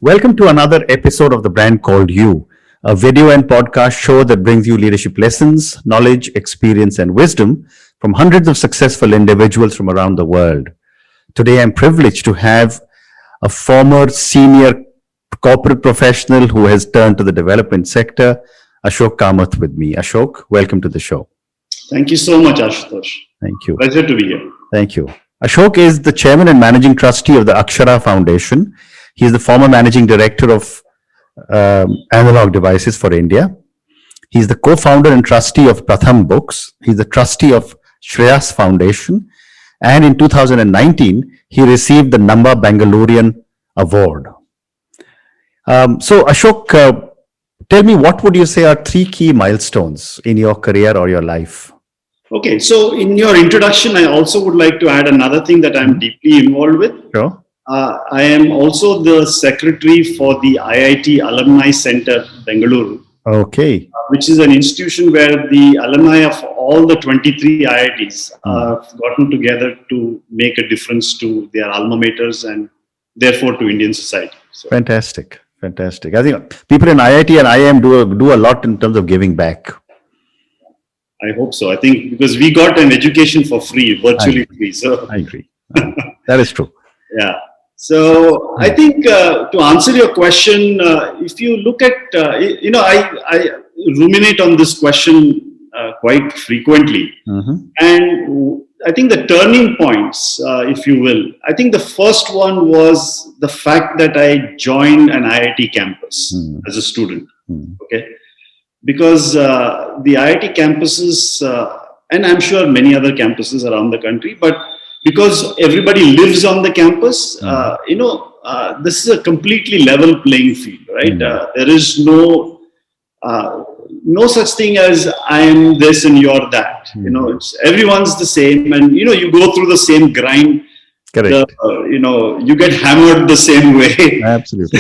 Welcome to another episode of The Brand Called You, a video and podcast show that brings you leadership lessons, knowledge, experience, and wisdom from hundreds of successful individuals from around the world. Today, I'm privileged to have a former senior corporate professional who has turned to the development sector, Ashok Kamath, with me. Ashok, welcome to the show. Thank you so much, Ashutosh. Thank you. Pleasure to be here. Thank you. Ashok is the chairman and managing trustee of the Akshara Foundation. He is the former managing director of Analog Devices for India. He's the co-founder and trustee of Pratham Books. He's the trustee of Shreyas Foundation. And in 2019, he received the Namba Bangalorian Award. So Ashok, tell me, what would you say are three key milestones in your career or your life? Okay, so in your introduction, I also would like to add another thing that I'm deeply involved with. Sure. I am also the secretary for the IIT Alumni Center, Bengaluru. Okay. Which is an institution where the alumni of all the 23 IITs have gotten together to make a difference to their alma maters and therefore to Indian society. So, Fantastic. I think people in IIT and IIM do a lot in terms of giving back. I hope so. I think because we got an education for free, virtually free. So I agree. That is true. Yeah. So I think to answer your question, if you look at, I ruminate on this question quite frequently. And I think the turning points, if you will, I think the first one was the fact that I joined an IIT campus as a student. Okay. Because the IIT campuses, and I'm sure many other campuses around the country, but because everybody lives on the campus, this is a completely level playing field, right? There is no such thing as I am this and you're that. It's everyone's the same, and you go through the same grind. Correct. You get hammered the same way. Absolutely.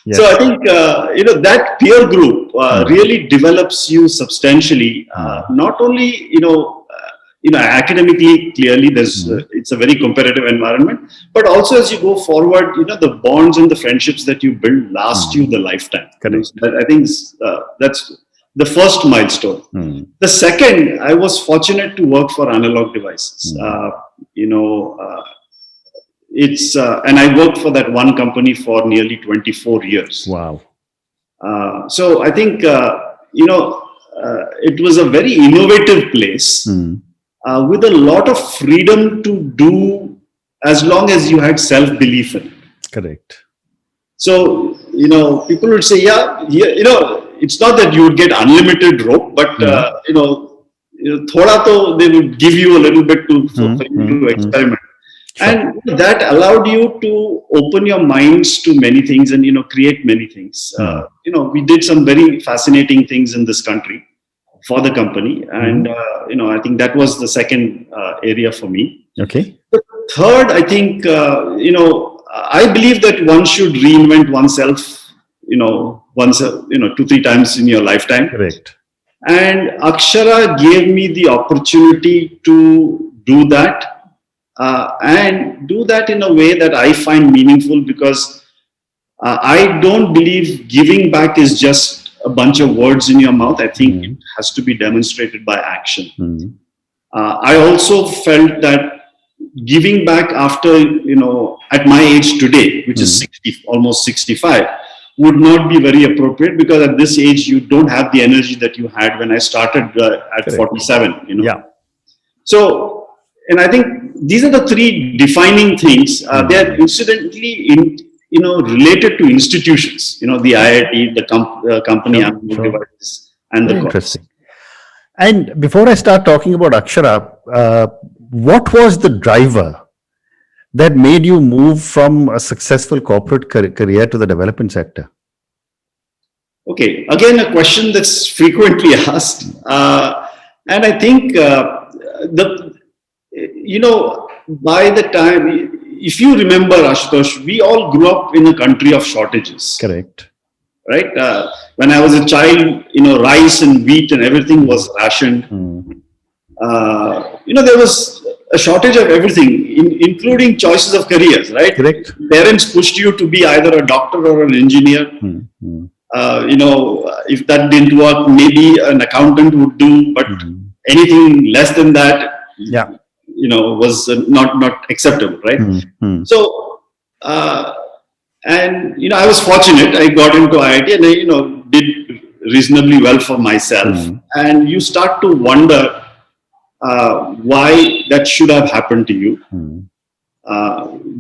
Yes. So I think that peer group really develops you substantially. Not only academically, clearly it's a very competitive environment, but also as you go forward, the bonds and the friendships that you build last you the lifetime. Correct. I think that's the first milestone. The second, I was fortunate to work for Analog Devices. And I worked for that one company for nearly 24 years. Wow. So I think, it was a very innovative place with a lot of freedom to do as long as you had self-belief in it. Correct. So, people would say, it's not that you would get unlimited rope, but, thoda to they would give you a little bit for you to experiment. Sure. And that allowed you to open your minds to many things and, create many things. We did some very fascinating things in this country for the company. And, I think that was the second area for me. Okay. The third, I think, I believe that one should reinvent oneself, once, 2-3 times in your lifetime. Correct. And Akshara gave me the opportunity to do that. And do that in a way that I find meaningful, because I don't believe giving back is just a bunch of words in your mouth. I think it has to be demonstrated by action. I also felt that giving back after, at my age today, which is 60, almost 65, would not be very appropriate, because at this age, you don't have the energy that you had when I started at Correct. 47, Yeah. So, and I think these are the three defining things. They are incidentally related to institutions. The IIT, the company, Devices, and the interesting. And before I start talking about Akshara, what was the driver that made you move from a successful corporate career to the development sector? Okay, again, a question that's frequently asked, and I think by the time, if you remember, Ashutosh, we all grew up in a country of shortages. Correct. Right? When I was a child, rice and wheat and everything was rationed. There was a shortage of everything, including choices of careers, right? Correct. Parents pushed you to be either a doctor or an engineer. If that didn't work, maybe an accountant would do, but anything less than that, was not acceptable, right? So, and I was fortunate. I got into IIT and I, did reasonably well for myself. And you start to wonder why that should have happened to you,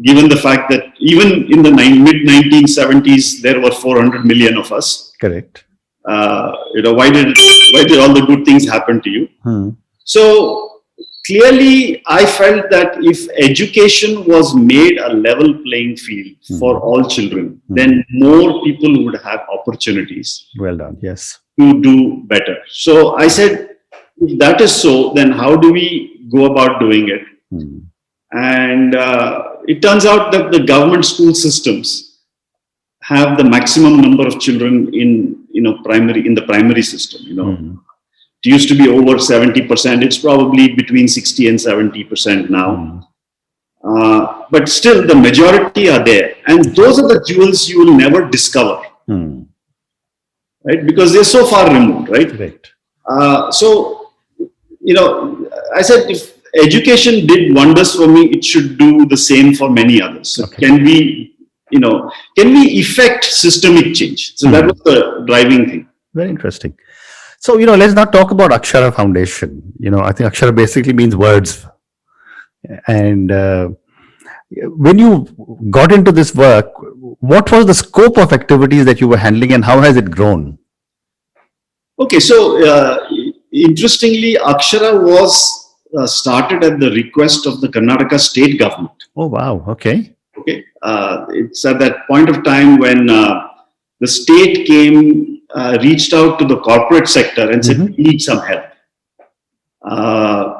given the fact that even in the mid 1970s there were 400 million of us. Correct. Why did all the good things happen to you? So clearly, I felt that if education was made a level playing field for all children, then more people would have opportunities. Well done. Yes. To do better. So I said, if that is so, then how do we go about doing it? And it turns out that the government school systems have the maximum number of children in the primary system. It used to be over 70%. It's probably between 60 and 70% now. But still, the majority are there, and those are the jewels you will never discover, right? Because they're so far removed, right? Right. So, I said, if education did wonders for me, it should do the same for many others. So can we effect systemic change? So that was the driving thing. Very interesting. So, let's not talk about Akshara Foundation. I think Akshara basically means words. And when you got into this work, what was the scope of activities that you were handling and how has it grown? Okay, so interestingly, Akshara was started at the request of the Karnataka state government. Oh, wow. Okay. Okay. It's at that point of time when the state reached out to the corporate sector and said, we need some help.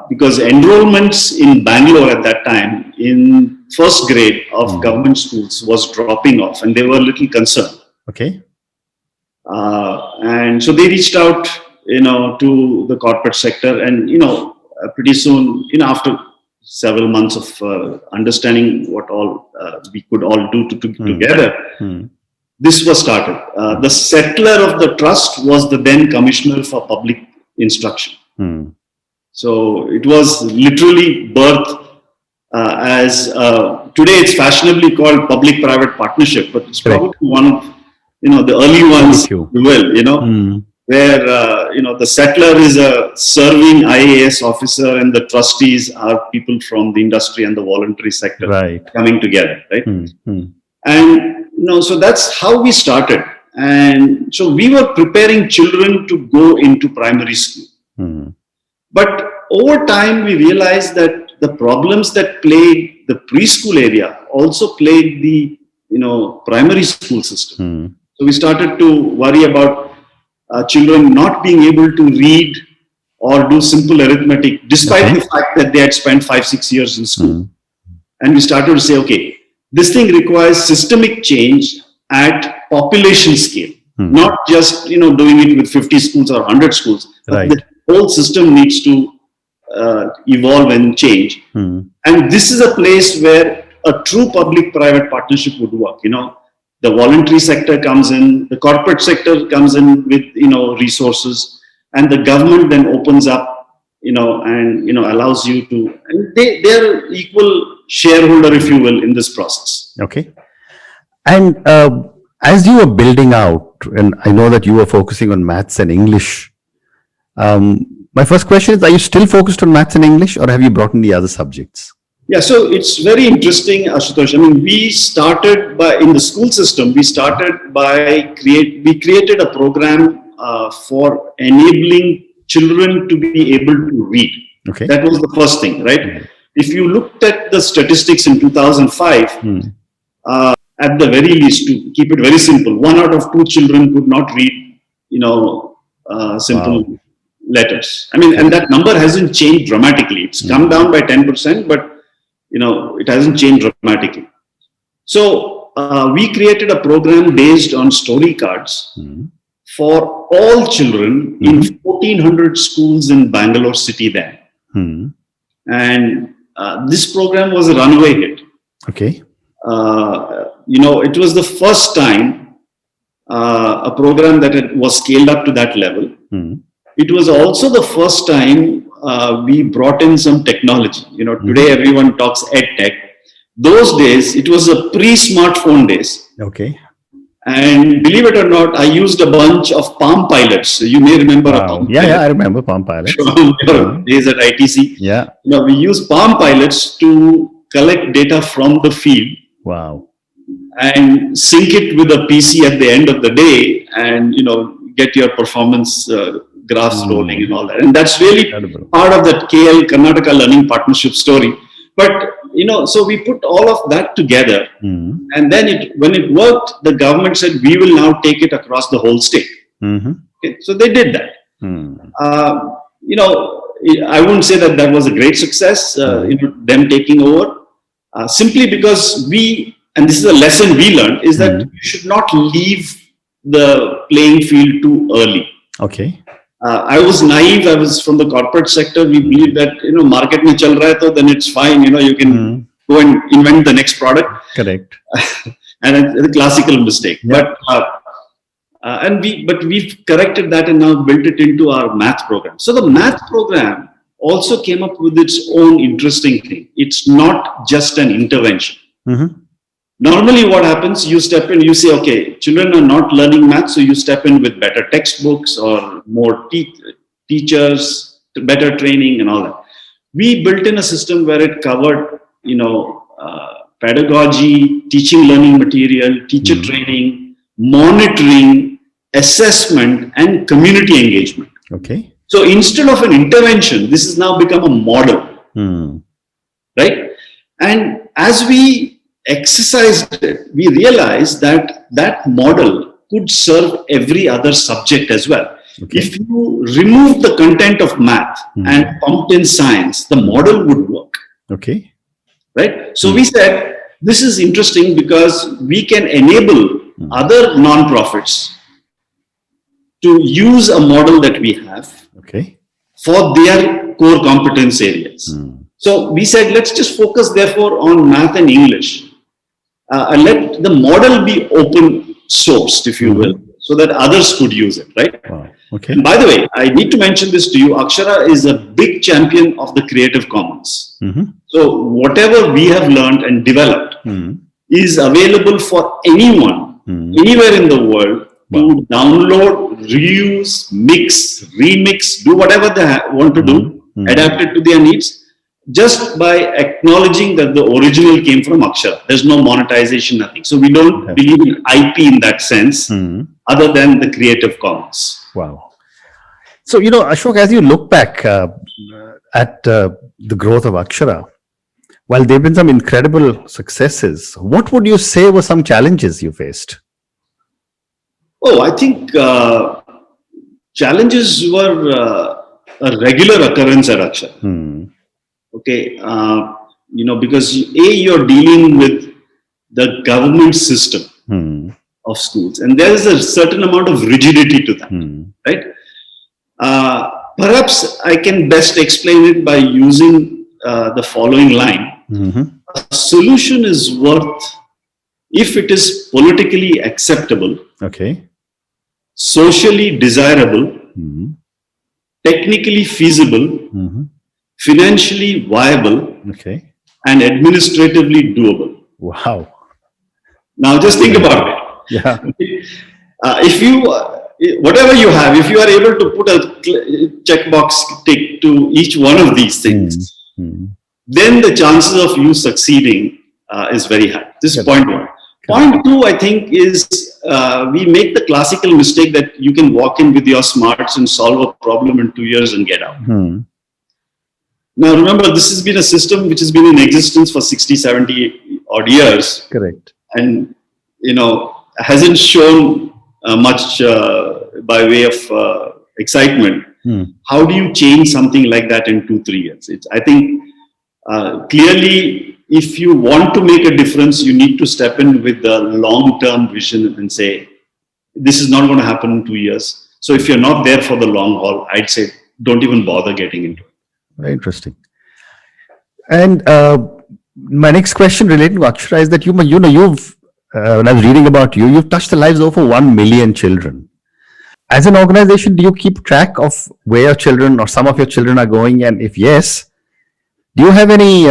Because enrollments in Bangalore at that time in first grade of government schools was dropping off and they were a little concerned. Okay. And so they reached out, to the corporate sector and, pretty soon, after several months of understanding what all we could all do together, this was started. The settler of the trust was the then Commissioner for Public Instruction. So it was literally birthed as today it's fashionably called public-private partnership, but it's probably one of the early ones, if you will, where the settler is a serving IAS officer and the trustees are people from the industry and the voluntary sector coming together, right? And so that's how we started. And so we were preparing children to go into primary school. But over time, we realized that the problems that plagued the preschool area also plagued the primary school system. So we started to worry about children not being able to read or do simple arithmetic, despite the fact that they had spent 5-6 years in school. And we started to say, okay, this thing requires systemic change at population scale, not just doing it with 50 schools or 100 schools. But the whole system needs to evolve and change. And this is a place where a true public-private partnership would work. The voluntary sector comes in, the corporate sector comes in with resources, and the government then opens up, and allows you to. And they're equal shareholder, if you will, in this process. Okay. And as you were building out, and I know that you were focusing on maths and English. My first question is: are you still focused on maths and English, or have you brought in the other subjects? Yeah, so it's very interesting, Ashutosh. I mean, we started in the school system, we created a program for enabling children to be able to read. Okay. That was the first thing, right? If you looked at the statistics in 2005, at the very least, to keep it very simple, 1 out of 2 children could not read, simple letters. I mean, and that number hasn't changed dramatically. It's come down by 10%, but it hasn't changed dramatically. So we created a program based on story cards for all children in 1,400 schools in Bangalore city then. And this program was a runaway hit. Okay. It was the first time a program that was scaled up to that level. It was also the first time we brought in some technology. Today everyone talks ed tech. Those days, it was a pre-smartphone days. Okay. And believe it or not, I used a bunch of Palm Pilots. You may remember a Palm Pilot. Yeah, I remember Palm Pilots. From your days at ITC. Yeah. We used Palm Pilots to collect data from the field. Wow. And sync it with a PC at the end of the day and, get your performance graphs rolling and all that. And that's really part of that KL Karnataka Learning Partnership story. But, so we put all of that together. And then when it worked, the government said, we will now take it across the whole state. Okay, so they did that. I wouldn't say that was a great success, them taking over, simply because and this is a lesson we learned, is that you should not leave the playing field too early. Okay. I was naive. I was from the corporate sector. We believe that, market mein chal raha hai to then it's fine. You can go and invent the next product. Correct. And it's a classical mistake. Yeah. But we've corrected that and now built it into our math program. So the math program also came up with its own interesting thing. It's not just an intervention. Normally what happens, you step in, you say, okay, children are not learning math, so you step in with better textbooks or more teachers, better training and all that. We built in a system where it covered, pedagogy, teaching learning material, teacher training, monitoring, assessment, and community engagement. Okay. So instead of an intervention, this has now become a model. Right? And as we exercised it, we realized that model could serve every other subject as well. Okay. If you remove the content of math and pumped in science, the model would work. Okay. Right? So we said, this is interesting because we can enable other non-profits to use a model that we have for their core competence areas. So we said, let's just focus therefore on math and English. And let the model be open sourced, if you will, so that others could use it, right? Wow. Okay. And by the way, I need to mention this to you. Akshara is a big champion of the Creative Commons. So whatever we have learned and developed is available for anyone, anywhere in the world to download, reuse, mix, remix, do whatever they want to do, adapt it to their needs. Just by acknowledging that the original came from Akshara. There's no monetization, nothing. So we don't believe in IP in that sense, other than the Creative Commons. Wow. So, Ashok, as you look back at the growth of Akshara, while there have been some incredible successes, what would you say were some challenges you faced? Oh, I think challenges were a regular occurrence at Akshara. Okay, because you're dealing with the government system of schools, and there is a certain amount of rigidity to that, right? Perhaps I can best explain it by using the following line. A solution is worth if it is politically acceptable, socially desirable, technically feasible, financially viable, and administratively doable. Wow. Now just think about it. Yeah. If you, whatever you have, if you are able to put a checkbox tick to each one of these things, then the chances of you succeeding is very high. This is point one. Point two, I think, is we make the classical mistake that you can walk in with your smarts and solve a problem in 2 years and get out. Now, remember, this has been a system which has been in existence for 60, 70 odd years. Correct. And, hasn't shown much by way of excitement. How do you change something like that in 2-3 years? I think clearly, if you want to make a difference, you need to step in with the long-term vision and say, this is not going to happen in 2 years. So if you're not there for the long haul, I'd say, don't even bother getting into it. Very interesting. And my next question relating to Akshara is that you've when I was reading about you, you've touched the lives of over 1 million children. As an organization, do you keep track of where your children or some of your children are going? And if yes, do you have any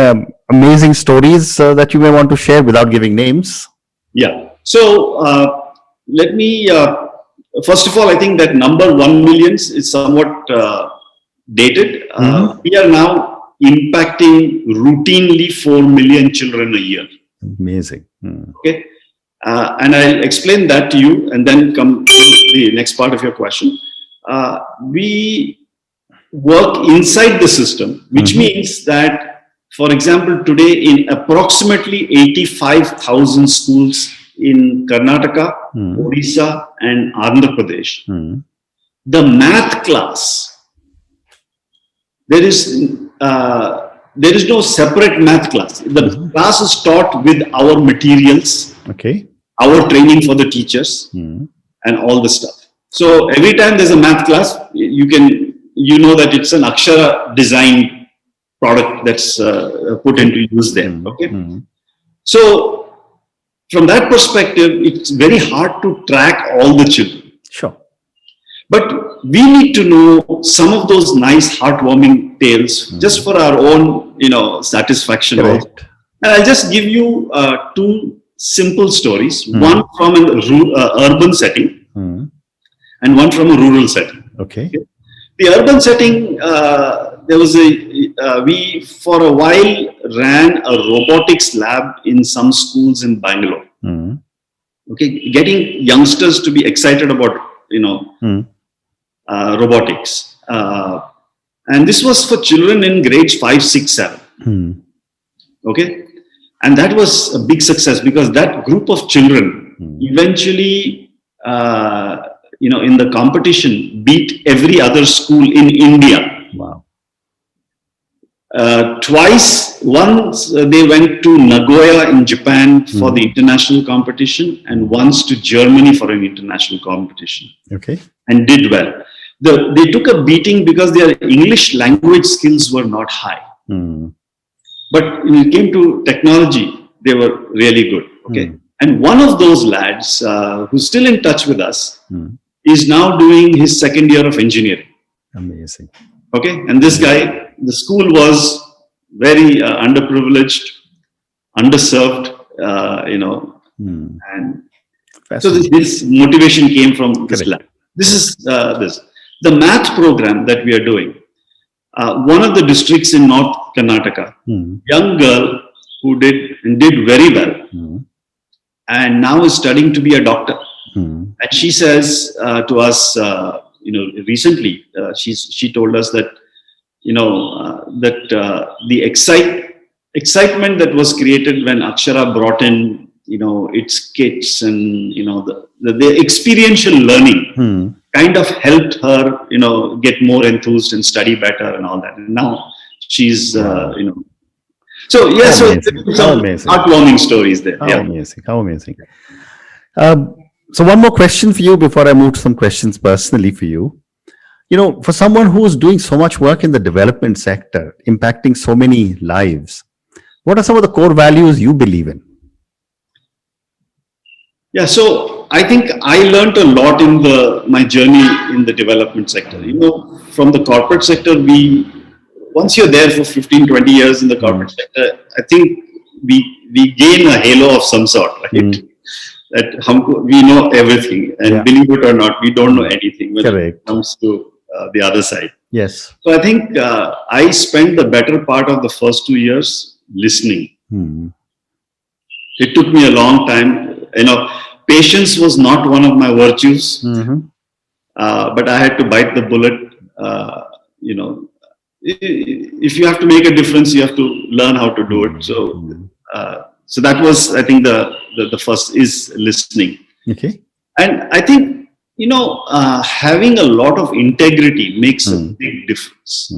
amazing stories that you may want to share without giving names? Yeah. So let me, first of all, I think that number 1 million is somewhat dated. We are now impacting routinely 4 million children a year. Amazing. Okay. And I'll explain that to you and then come to the next part of your question. We work inside the system, which means that, for example, today in approximately 85,000 schools in Karnataka, Odisha, and Andhra Pradesh, the math class, there is no separate math class. The class is taught with our materials, our training for the teachers, and all the stuff. So every time there's a math class, you know that it's an Akshara designed product that's put into use there. Okay. So from that perspective, it's very hard to track all the children. Sure. But we need to know some of those nice, heartwarming tales just for our own, satisfaction. Also. And I'll just give you two simple stories. One from an urban setting and one from a rural setting. Okay. The urban setting, there was we for a while ran a robotics lab in some schools in Bangalore. Okay, getting youngsters to be excited about, robotics. And this was for children in grades 5, 6, 7. Okay. And that was a big success because that group of children eventually, in the competition, beat every other school in India. Wow. Twice, once they went to Nagoya in Japan for the international competition and once to Germany for an international competition. Okay. And did well. They took a beating because their English language skills were not high. But when it came to technology, they were really good. Okay. And one of those lads, who's still in touch with us, is now doing his second year of engineering. Amazing. Okay. And this guy, the school was very underprivileged, underserved, and so this motivation came from this lab. This is the math program that we are doing. One of the districts in North Karnataka, young girl who did very well, and now is studying to be a doctor. And she says to us, recently, she told us that, the excitement that was created when Akshara brought in, its kits and, the experiential learning kind of helped her, get more enthused and study better and all that. And now she's, So yeah, so some heartwarming stories there. How amazing! How amazing! So one more question for you before I move to some questions personally for you. For someone who is doing so much work in the development sector, impacting so many lives, what are some of the core values you believe in? Yeah, so I think I learned a lot in my journey in the development sector. From the corporate sector, once you're there for 15, 20 years in the corporate sector, I think we gain a halo of some sort, right? That we know everything, and believe it or not, we don't know anything when it comes to the other side. Yes. So I think I spent the better part of the first 2 years listening. It took me a long time. Patience was not one of my virtues, but I had to bite the bullet. If you have to make a difference, you have to learn how to do it. So that was, I think, the first is listening. Okay. And I think, having a lot of integrity makes a big difference.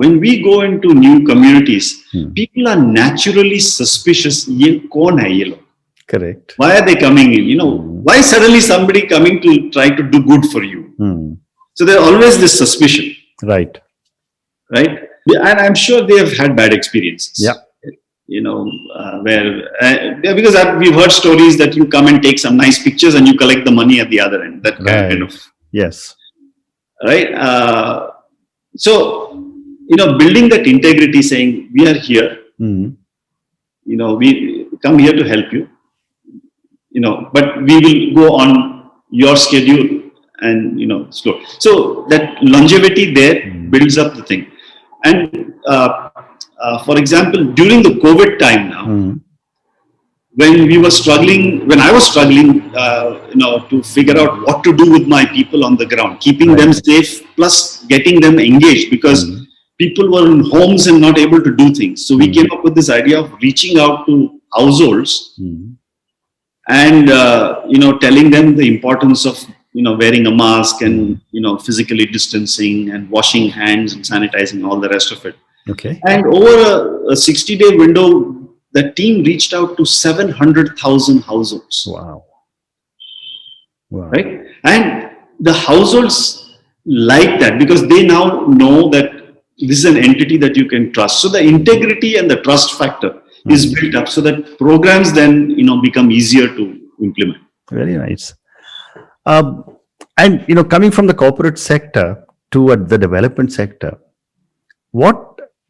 When we go into new communities, people are naturally suspicious. Ye kaun hai ye log? Correct. Why are they coming in? Why suddenly somebody coming to try to do good for you? So there's always this suspicion. Right. Right. And I'm sure they have had bad experiences. Yeah. Because we've heard stories that you come and take some nice pictures and you collect the money at the other end. That kind of. Yes. Right. So, building that integrity, saying we are here. We come here to help you. But we will go on your schedule and slow. So that longevity there builds up the thing. And for example, during the COVID time now, when I was struggling, to figure out what to do with my people on the ground, keeping them safe, plus getting them engaged, because people were in homes and not able to do things. So we came up with this idea of reaching out to households and, telling them the importance of, wearing a mask and, physically distancing and washing hands and sanitizing, all the rest of it. Okay. And over a 60-day window, the team reached out to 700,000 households. Wow. Right? And the households like that because they now know that this is an entity that you can trust. So the integrity and the trust factor is built up so that programs then, become easier to implement. Very nice. And, coming from the corporate sector to the development sector, what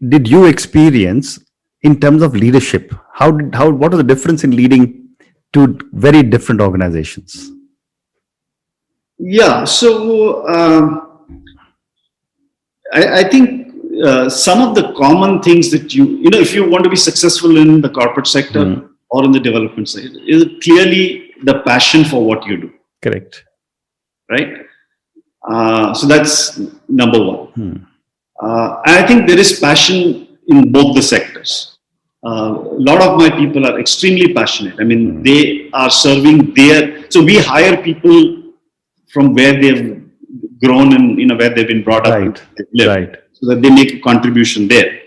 did you experience in terms of leadership? What was the difference in leading to very different organizations? Yeah, so I think some of the common things that if you want to be successful in the corporate sector or in the development sector, is clearly the passion for what you do. Correct. Right? So that's number one. And I think there is passion in both the sectors. A lot of my people are extremely passionate. I mean, they are serving so we hire people from where they've grown and, where they've been brought up. Right. So that they make a contribution there.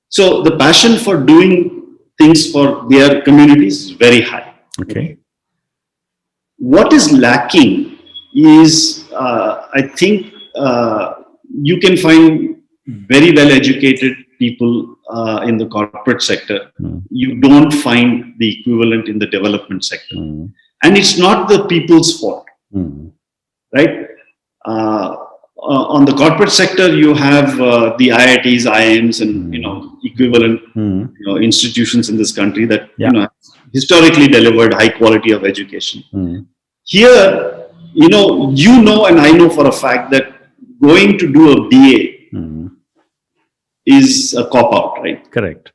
So the passion for doing things for their communities is very high. Okay. What is lacking is, I think, you can find very well educated people in the corporate sector. You don't find the equivalent in the development sector. And it's not the people's fault. Right? On the corporate sector, you have the IITs, IIMs, and equivalent institutions in this country that historically delivered high quality of education. Here, and I know for a fact that going to do a BA is a cop-out, right? Correct.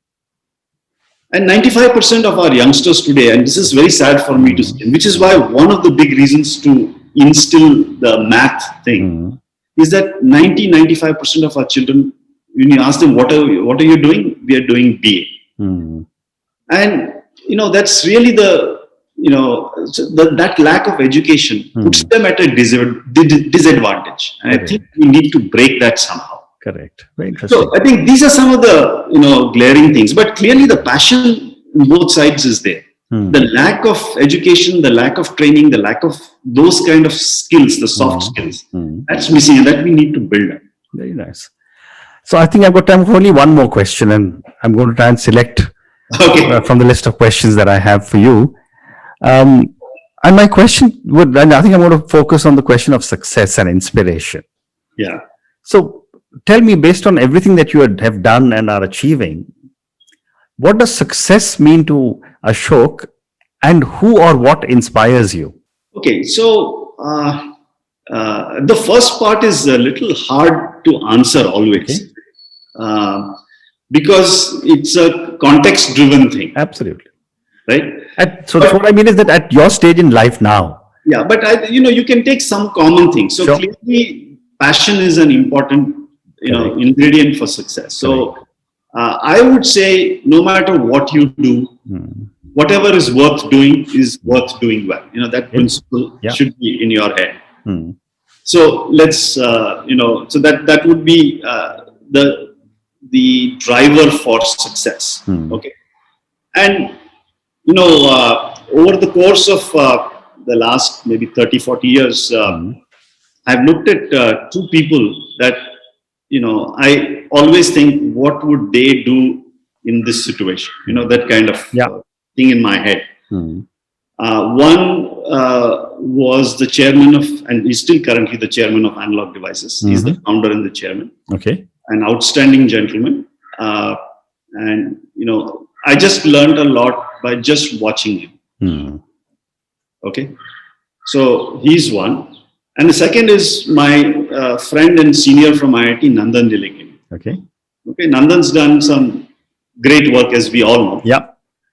And 95% of our youngsters today, and this is very sad for me to say, which is why one of the big reasons to instill the math thing is that 90-95% of our children, when you ask them, what are you doing? We are doing BA. And, that's really that lack of education puts them at a disadvantage. And I think we need to break that somehow. Correct. Very interesting. So I think these are some of the, glaring things, but clearly the passion on both sides is there. The lack of education, the lack of training, the lack of those kind of skills, the soft skills, that's missing and that we need to build up. Very nice. So I think I've got time for only one more question and I'm going to try and select from the list of questions that I have for you. And my question I think I'm going to focus on the question of success and inspiration. Yeah. So tell me, based on everything that you have done and are achieving, what does success mean to Ashok and who or what inspires you? Okay, so the first part is a little hard to answer always because it's a context driven thing. Absolutely. Right? So what I mean is that at your stage in life now. Yeah, but you can take some common things. So clearly passion is an important ingredient for success. So I would say no matter what you do, whatever is worth doing well. That principle should be in your head. So let's, so that would be the driver for success. Okay. And, over the course of the last maybe 30, 40 years, I've looked at two people that, I always think, what would they do in this situation? That kind of thing in my head. One was the chairman of, and he's still currently the chairman of Analog Devices. He's the founder and the chairman. Okay. An outstanding gentleman. And, I just learned a lot by just watching him. Okay. So he's one. And the second is my friend and senior from IIT, Nandan Nilegin. Okay. Nandan's done some great work, as we all know. Yeah.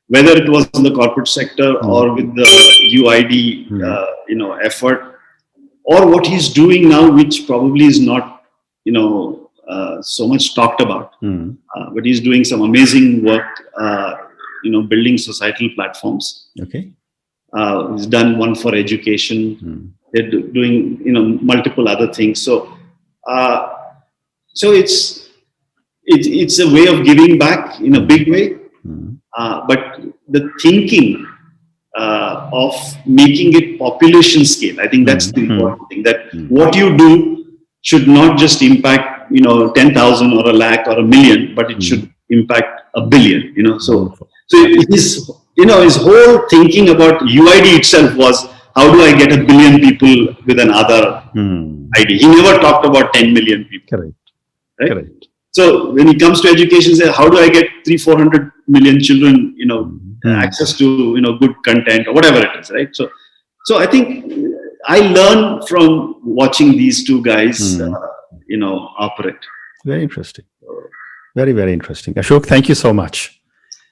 Whether it was in the corporate sector or with the UID, effort, or what he's doing now, which probably is not, so much talked about. But he's doing some amazing work, building societal platforms. Okay. He's done one for education. They're doing, multiple other things. So it's a way of giving back in a big way. But the thinking of making it population scale, I think that's the important thing. That what you do should not just impact 10,000 or a lakh or a million, but it should impact a billion. So his whole thinking about UID itself was, how do I get 1 billion people with an Aadhaar ID? He never talked about 10 million people. Correct. Right? Correct. So when it comes to education, say, how do I get 300-400 million children, access to, good content or whatever it is, right? So I think I learn from watching these two guys, operate. Very interesting. Very, very interesting. Ashok, thank you so much.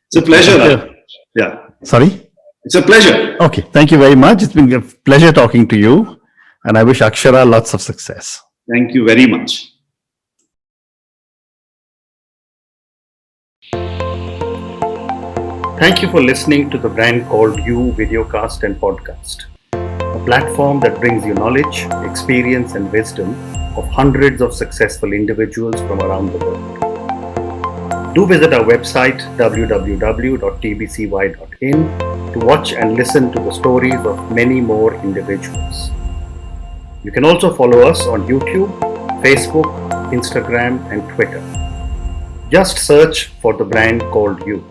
It's a pleasure. Yeah. Sorry? It's a pleasure. Okay. Thank you very much. It's been a pleasure talking to you. And I wish Akshara lots of success. Thank you very much. Thank you for listening to the Brand Called You videocast and podcast, a platform that brings you knowledge, experience, and wisdom of hundreds of successful individuals from around the world. Do visit our website www.tbcy.in to watch and listen to the stories of many more individuals. You can also follow us on YouTube, Facebook, Instagram, and Twitter. Just search for the Brand Called You.